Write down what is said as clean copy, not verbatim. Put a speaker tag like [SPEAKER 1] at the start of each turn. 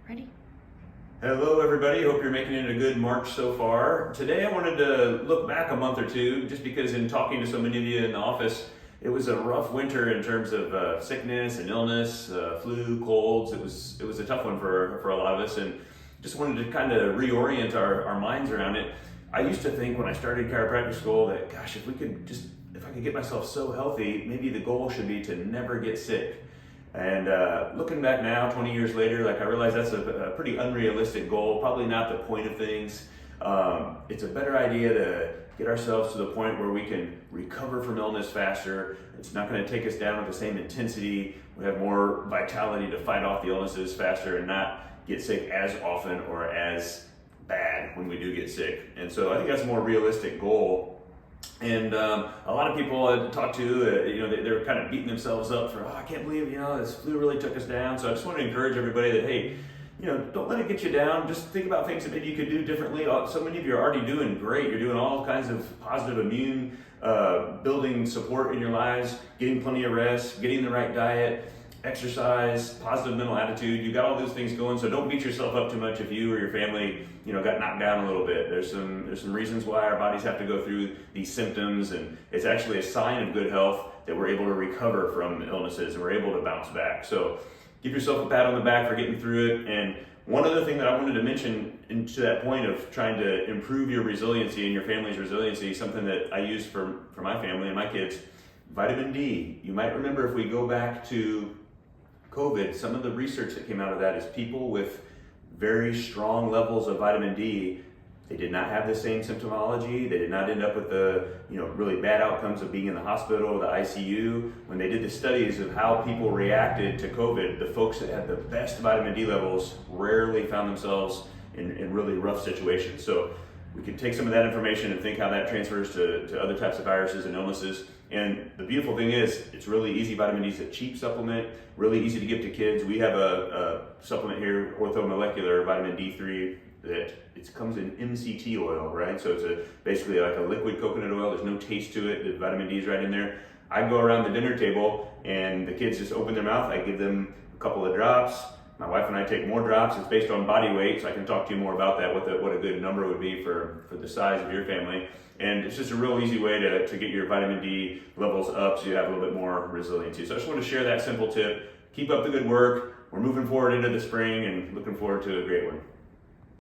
[SPEAKER 1] Ready?
[SPEAKER 2] Hello everybody, hope you're making it a good March so far. Today I wanted to look back a month or two just because in talking to so many of you in the office, it was a rough winter in terms of sickness and illness, flu, colds. It was a tough one for a lot of us, and just wanted to kind of reorient our minds around it. I used to think when I started chiropractic school that gosh, if I could get myself so healthy, maybe the goal should be to never get sick. And looking back now, 20 years later, like I realize that's a pretty unrealistic goal, probably not the point of things. It's a better idea to get ourselves to the point where we can recover from illness faster. It's not going to take us down with the same intensity. We have more vitality to fight off the illnesses faster and not get sick as often or as bad when we do get sick. And so I think that's a more realistic goal. And a lot of people I talk to, they're kind of beating themselves up for, I can't believe, this flu really took us down. So I just want to encourage everybody that, hey, don't let it get you down. Just think about things that maybe you could do differently. So many of you are already doing great. You're doing all kinds of positive immune building support in your lives, getting plenty of rest, getting the right diet, exercise, positive mental attitude. You got all those things going, so don't beat yourself up too much if you or your family, got knocked down a little bit. There's some reasons why our bodies have to go through these symptoms, and it's actually a sign of good health that we're able to recover from illnesses and we're able to bounce back. So give yourself a pat on the back for getting through it. And one other thing that I wanted to mention to that point of trying to improve your resiliency and your family's resiliency, something that I use for my family and my kids, vitamin D. You might remember if we go back to COVID, some of the research that came out of that is people with very strong levels of vitamin D, they did not have the same symptomology. They did not end up with the really bad outcomes of being in the hospital, the ICU. When they did the studies of how people reacted to COVID, the folks that had the best vitamin D levels rarely found themselves in really rough situations. So we can take some of that information and think how that transfers to other types of viruses and illnesses. And the beautiful thing is, it's really easy. Vitamin D is a cheap supplement, really easy to give to kids. We have a supplement here, orthomolecular vitamin D3, that it comes in MCT oil, right? So it's basically like a liquid coconut oil. There's no taste to it. The vitamin D is right in there. I go around the dinner table and the kids just open their mouth. I give them a couple of drops. My wife and I take more drops. It's based on body weight, so I can talk to you more about that, what a good number would be for the size of your family. And it's just a real easy way to get your vitamin D levels up so you have a little bit more resiliency. So I just want to share that simple tip. Keep up the good work. We're moving forward into the spring and looking forward to a great one.